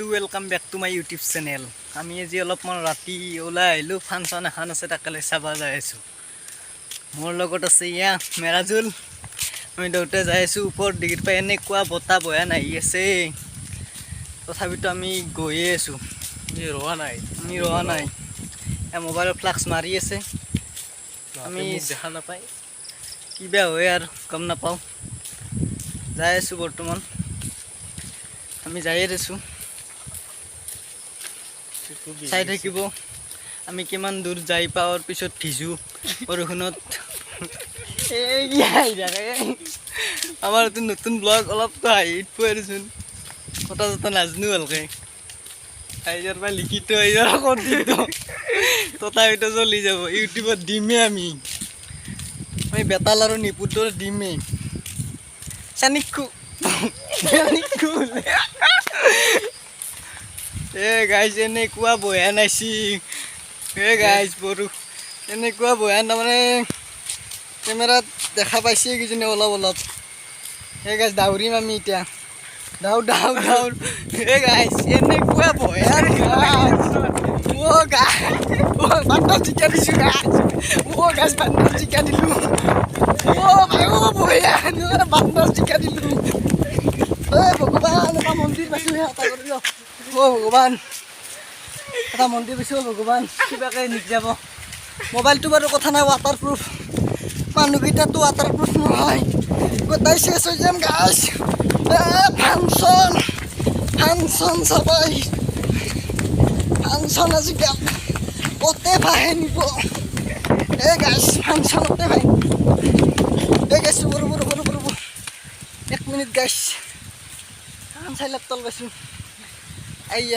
Two welcome back to my YouTube channel. আমি আজি অলপমান ৰাতি ওলাই আহিলোঁ, ফাংচন এখন আছে তাকে চাব যাই আছোঁ। মোৰ লগত আছে ইয়া মেৰাজুল। আমি দুয়োটা যাই আছোঁ ওপৰত ডিগ্ৰীৰ পৰা। এনেকুৱা বতাহ বয়ান আহি আছে, তথাপিতো আমি গৈয়ে আছোঁ। আমি ৰোৱা নাই। মোবাইলৰ ফ্লাক্স মাৰি আছে, আমি দেখা নাপায়। কিবা হয় আৰু গম নাপাওঁ। যাই আছোঁ বৰ্তমান, আমি যায়ে আছোঁ। চাই থাকিব আমি কিমান দূৰ যাই পাৱাৰ পিছত ভিজো বৰষুণত। আমাৰ এইটো নতুন ব্লগ, অলপতো হাঁহিত পোৱাচোন। কথা চথা নাজানো ভালকৈ, আইজাৰ পৰা লিখিত আইজাৰ তথাপিতো চলি যাব। ইউটিউবত দিমেই আমি বেতাল আৰু নিপুতৰ দিমেই। চানিকু গাইজ এনেকুৱা বয়ান আইছি। গাইজ এনেকুৱা বয়ান, তাৰমানে কেমেৰাত দেখা পাইছে কিজানি অলপ অলপ। গাইজ দাউৰিম আমি এতিয়া, দাউৰ গাইজ এনেকুৱা বয়ান। বান্দৰ জিকা দিছোঁ গাইজ, বান্দৰ জিকা দিলোঁ। বান্দৰ জিকা দিলোঁ। ভগৱান, এটা মন্দিৰ পাইছোঁ। ভগৱান, এটা মন্দিৰ পাইছোঁ। ভগৱান, কিবাকে নিক যাব। মোবাইলটো বাৰু কথা নাই, ৱাটাৰপ্ৰুফ। মানুহকেইটাতো ৱাটাৰপ্ৰুফ নহয়, গোটাই চেচ হৈ যাম গাইজ। ফাংচন চাবাই, ফাংচন আজিকাল কতে ভাহে নিব। গাইজ ফাংচনতে ভাই। গাইজ ৰ'ব 1 মিনিট গাইজ। এখন চাইলাৰ তল পাইছোঁ,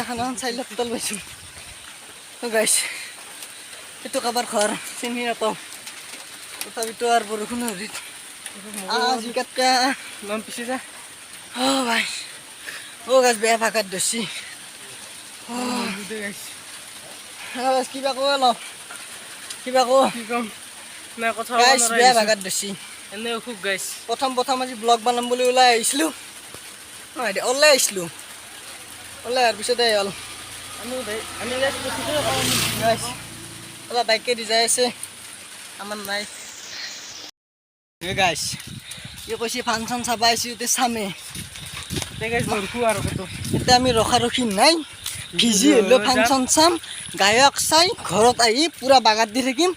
এখন চাইলাৰ তল পাইছোঁ। গাইজ এইটো কাৰোবাৰ ঘৰ, চিনি নাপাওঁ। তথাপিতো আৰু বৰষুণ হেৰিত জিকাতকা লম পিছে যা। ভাই গাইজ বেয়া ভাগাত ধৰছি। কিবা কওঁ অলপ, কিবা কওঁ কি ক'ম নাই কথা বেয়া ভাগাত ধৰছি। এনে অসুখ গাইছ। প্ৰথম আজি ব্লগ বনাম বুলি ওলাই আহিছিলোঁ। ওলাই আহিছিলোঁ, ওলাই অহাৰ পিছতে হ'ল অলপ বাইকেদি যাই আছে, আমাৰ নাই। গাইছ কি কৈছে, ফাংচন চাব আহিছোঁ এতিয়া চামে। এতিয়া আমি ৰখি নাই, ভিজি হ'লেও ফাংচন চাম। গায়ক চাই ঘৰত আহি পূৰা বাগাত দি থাকিম।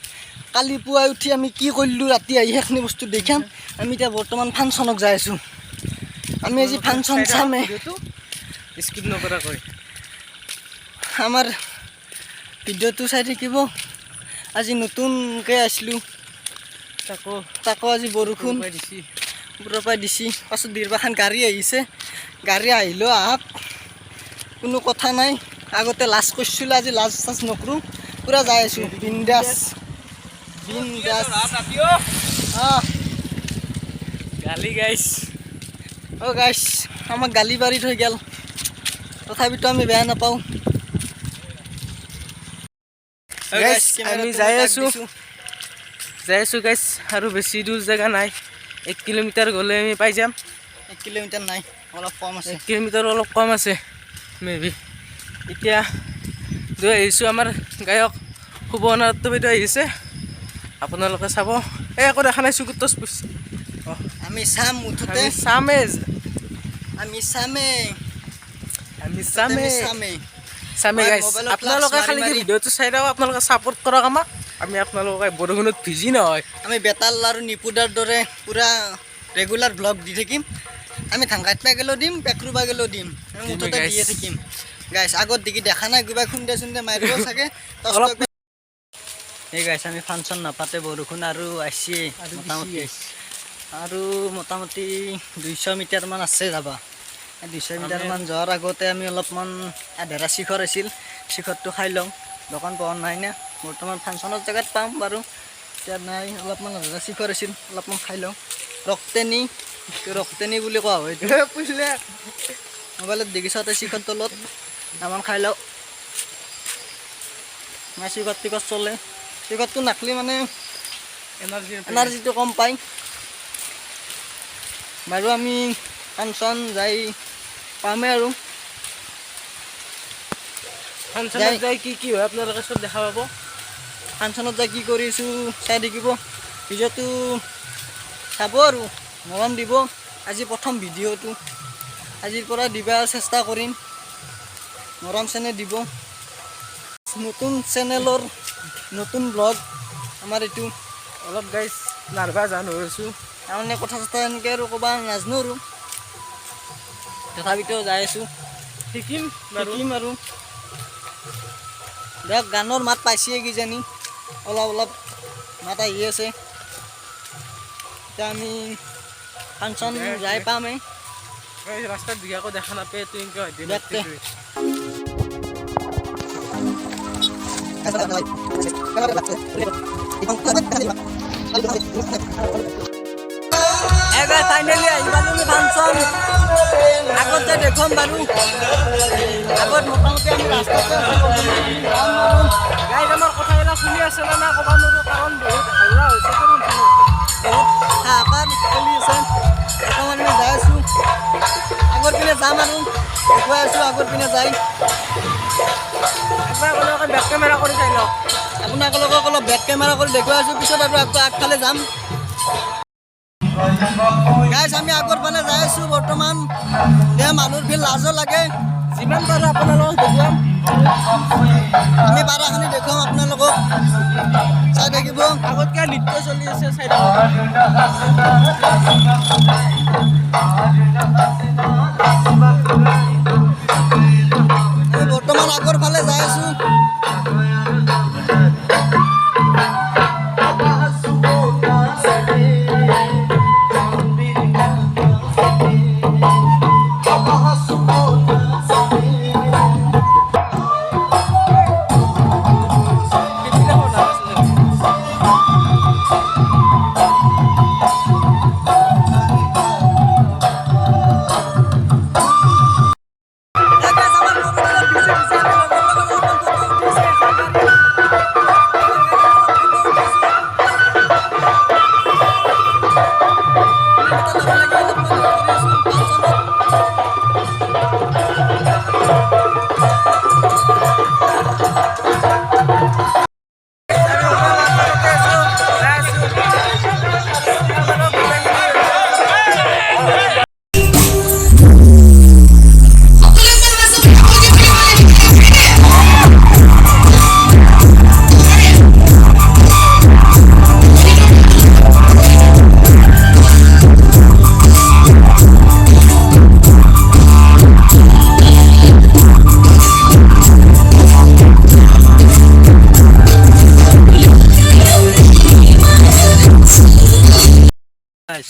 কালি পুৱাই উঠি আমি কি কৰিলোঁ, ৰাতি আহি সেইখিনি বস্তু দেখাম। আমি এতিয়া বৰ্তমান ফাংচনত যাই আছোঁ। আমি আজি ফাংচন চামে। স্কিপ নকৰাকৈ আমাৰ ভিডিঅ'টো চাই থাকিব। আজি নতুনকৈ আহিছিলোঁ, তাকো আজি বৰষুণ ওপৰৰ পৰাই দিছি। পাছত দিৰবাখান গাড়ী আহিছে, গাড়ী আহিলেও আহক, কোনো কথা নাই। আগতে লাজ কৰিছিলোঁ, আজি লাজ চাজ নকৰোঁ, পূৰা যাই আছোঁ বিন্দাছ। গালি গাইছ, গাইছ আমাক গালি পাৰি থৈ গ'ল, তথাপিতো আমি বেয়া নাপাওঁ। আমি যাই আছোঁ গাইছ। আৰু বেছি দূৰ জেগা নাই, 1 কিলোমিটাৰ গ'লে আমি পাই যাম। 1 কিলোমিটাৰ নাই, অলপ কম আছে। 1 কিলোমিটাৰ অলপ কম আছে মেবি। এতিয়া গৈ আহিছোঁ, আমাৰ গায়ক শুভনাথ বাইদেউ আহিছে, আপোনালোকে চাব। একো দেখা নাই, চকুত টচ পৰিছে। আমি চাম, মুঠতে আমি চামে গাইছ। আপোনালোকে খালি ভিডিঅ'টো চাই দিয়ক, আপোনালোকে ছাপোৰ্ট কৰক আমাক। আমি আপোনালোকে বৰষুণত ভিজি নহয়, আমি বেতাল আৰু নিপুদাৰ দৰে পূৰা ৰেগুলাৰ ব্লগ দি থাকিম। আমি ধাংকাত পাই গ'লেও দিম, পেকৰু পাই গ'লেও দিম, মুঠতে দিয়ে থাকিম গাইছ। আগত দেখি দেখা নাই, কিবা খুন্দে চুন্দে মাৰিব চাগে। গাইছ আমি ফাংচন নাপাতে, বৰষুণ আৰু আহিছে মোটামুটি 200 মিটাৰমান আছে যাবা। 200 মিটাৰমান যোৱাৰ আগতে আমি অলপমান আধেৰা শিখৰ আছিল, শিখৰটো খাই লওঁ। দোকান পোৱা নাই না, বৰ্তমান ফাংচনৰ জেগাত পাম বাৰু, এতিয়া নাই। অলপমান আধেৰা শিখৰ আছিল, অলপমান খাই লওঁ। ৰক্তেনি বুলি কোৱা হয় পুছিলে মোবাইলত দেখিছতে। শিখৰ তলত নামান খাই লওঁ। শিখৰ টিকট চলে, টিকটটো নাখলি মানে এনাৰ্জিটো কম পায় বাৰু। আমি ফাংচন যাই পামেই আৰু ফাংচনত যাই কি হয় আপোনালোকে চব দেখা পাব। ফাংচনত যাই কি কৰিছোঁ চাই থাকিব, ভিডিঅ'টো চাব আৰু মৰম দিব। আজি প্ৰথম ভিডিঅ'টো আজিৰ পৰা দিবা চেষ্টা কৰিম, মৰম চেনেহ দিব। নতুন চেনেলৰ নতুন ব্লগ আমাৰ এইটো। অলপ গাইজ নাৰ্ভাছ হৈ আছোঁ, তাৰমানে কথা চথা এনেকৈ আৰু ক'বা নাজানো আৰু, তথাপিতো যাই আছোঁ, শিকিম আৰু দিয়ক। গানৰ মাত পাইছেই কিজানি, অলপ অলপ মাত আহি আছে। এতিয়া আমি ফাংচন যাই পামেই। ৰাস্তাত বিঘাকো দেখা নাপায়, এইটো এনেকৈ হয় দেখতে এবাৰ ফাইনেলি আহি পালোঁ ফাংচন। আগতে দেখুৱাম বাৰু, আগত মোটামুটি আমি ৰাস্তাতে গাইজ আমাৰ কথাবিলাক শুনি আছে নে নাই ক'ব নোৱাৰোঁ, কাৰণ বহুত হাল্লা হৈছে, বহুত হাহাকাৰ চলি আছে। বৰ্তমান আমি যাই আছোঁ, আগৰ পিনে যাম আৰু দেখুৱাই আছোঁ আগৰ পিনে যাই। একবাৰ আপোনালোকে বেক কেমেৰা কৰি চাই লওক। আপোনালোকক অলপ বেক কেমেৰা কৰি দেখুৱাই আছোঁ, পিছত আৰু আগফালে যাম। গাইজ আমি আগৰ ফালে যাই আছোঁ বৰ্তমান। এতিয়া মানুহৰ ভিৰ লাজো লাগে, যিমান পাৰোঁ আপোনালোকক দেখুৱাম, আমি পাৰাখিনি দেখুৱাম আপোনালোকক, চাই থাকিব। আগতকৈ নৃত্য চলি আছে, চাই থাকক। আমি বৰ্তমান আগৰ ফালে যাই আছোঁ।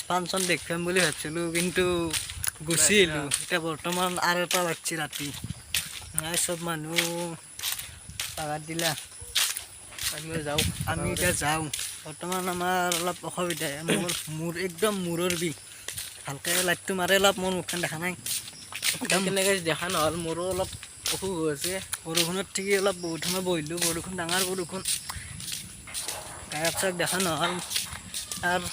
ফাংচন দেখাম বুলি ভাবিছিলোঁ, কিন্তু গুচি আহিলোঁ। এতিয়া বৰ্তমান আৰু এটা বাজছে ৰাতি, চব মানুহ পাগাত দিলা, আমি এতিয়া যাওঁ। বৰ্তমান আমাৰ অলপ অসুবিধা, মোৰ একদম মূৰৰ বিষ, ভালকৈ লাইটটো মাৰে অলপ, মোৰ মুখখন দেখা নাই কেনেকৈ দেখা নহ'ল, মোৰো অলপ অসুখ হৈ আছে। বৰষুণত থাকি অলপ বহুত সময় বহিলোঁ, বৰষুণ ডাঙৰ বৰষুণ, গায়ক চায়ক দেখা নহ'ল। আৰু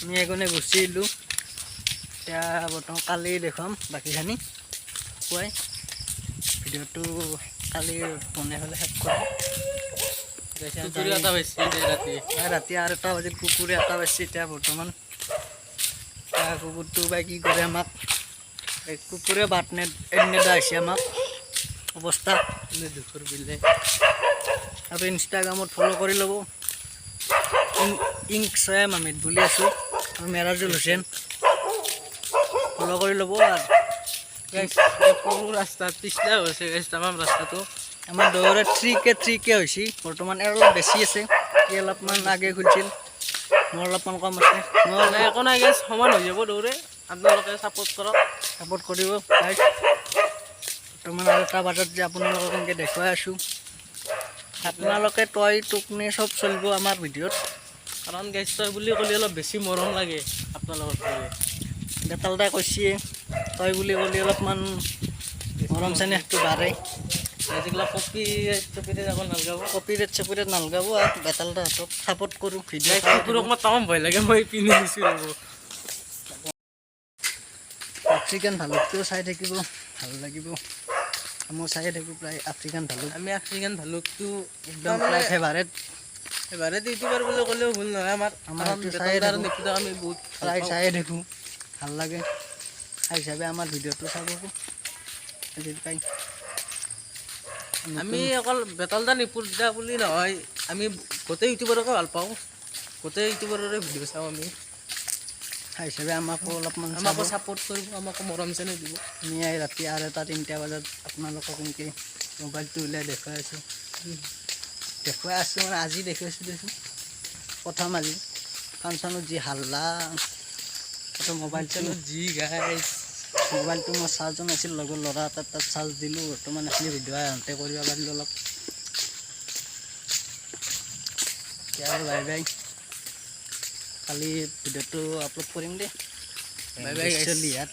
আমি এগনে গুচি আহিলোঁ। এতিয়া বৰ্তমান কালি দেখুৱাম বাকীখিনি খুৱাই, ভিডিঅ'টো কালি বনাই পেলাই শেষ কৰিম। ৰাতি আৰু 8টা বাজিল, কুকুৰে 8টা বাজিছে। এতিয়া বৰ্তমান কুকুৰটো বা কি কৰে আমাক, কুকুৰে বাট নেদা হৈছে আমাক, অৱস্থা দুখৰ বিলে। আৰু ইনষ্টাগ্ৰামত ফ'ল' কৰি ল'ব, ইংক চয়াম আমিত বুলি আছোঁ, মেৰাজুল হুছেইন, ফ'ল' কৰি ল'ব। আৰু সৰু ৰাস্তা পিছলা হৈছে তামাম ৰাস্তাটো, আমাৰ দৌৰে 3K হৈছে বৰ্তমান, আৰু অলপ বেছি আছে, ই অলপমান আগে খুলিছিল, মোৰ অলপমান কম আছে। মই একো নাই গাইজ, সমান হৈ যাব দৌৰে, আপোনালোকে ছাপোৰ্ট কৰক, ছাপোৰ্ট কৰিব গাইজ। বৰ্তমান আৰু 8টা বজাত যে আপোনালোকক এনেকৈ দেখুৱাই আছোঁ, আপোনালোকে তই টোকনে চব চলিব আমাৰ ভিডিঅ'ত, কাৰণ গাইজ তই বুলি ক'লে অলপ বেছি মৰম লাগে আপোনালোকৰ দৰে। বেতালদাই কৈছে তই বুলি ক'লে অলপমান মৰম চেনেহটো বাঢ়ে। আজিকালি কপিৰে যাব নালগাব, কপিৰেট চপিৰেট নালগাব, আৰু বেতালদা হাতক ছাপোৰ্ট কৰোঁ ভিডিঅ'। কুকুৰক মই তামাম ভয় লাগে, মই পিন্ধি দিছোঁ ৰ'ব। চিকেন ভালুকটো চাই থাকিব, ভাল লাগিব। মই চায়ে থাকোঁ প্ৰায় আফ্ৰিকান ভালুক আমি আফ্ৰিকান ভালুকটো একদম প্ৰায় ফেভাৰেট এবাৰে ইউটিউবাৰ বুলি ক'লেও ভুল নহয় আমাৰ আমাৰ কাৰণ এইটো বেতাল চায়ে দা আৰু থাকোঁ। নিপুদাক আমি বহুত ভাল প্ৰায় পাওঁ। চায়ে দেখোঁ ভাল লাগে সেই হিচাপে আমাৰ ভিডিঅ'টো চাব আজি পাই আমি অকল বেতাল দা নিপুদা বুলি নহয় আমি গোটেই ইউটিউবাৰকে ভাল পাওঁ গোটেই ইউটিউবাৰৰে ভিডিঅ' চাওঁ আমি সেই হিচাপে আমাকো অলপমান চাব আমাকো ছাপোৰ্ট কৰিব আমাকো মৰম চেনেহ দিব আমি ৰাতি 2:30 বজাত আপোনালোকক এনেকৈ মোবাইলটো উলিয়াই দেখুৱাই আছোঁ মানে আজি দেখুৱাইছোঁ দেচোন প্ৰথম আজি ফাংচনত যি হাল্লা তাতে মোবাইলটো যি গাইছ মোবাইলটো মোৰ চাৰ্জো নাছিল লগৰ ল'ৰা এটাৰ তাত চাৰ্জ দিলোঁ বৰ্তমান এইখিনি ভিডিঅ' আহোঁতে কৰিব পাৰিলোঁ অলপ এতিয়া আৰু বাই বাই কালি ভিডিঅ'টো আপলোড কৰিম দেই বাই বাই চলি ইয়াত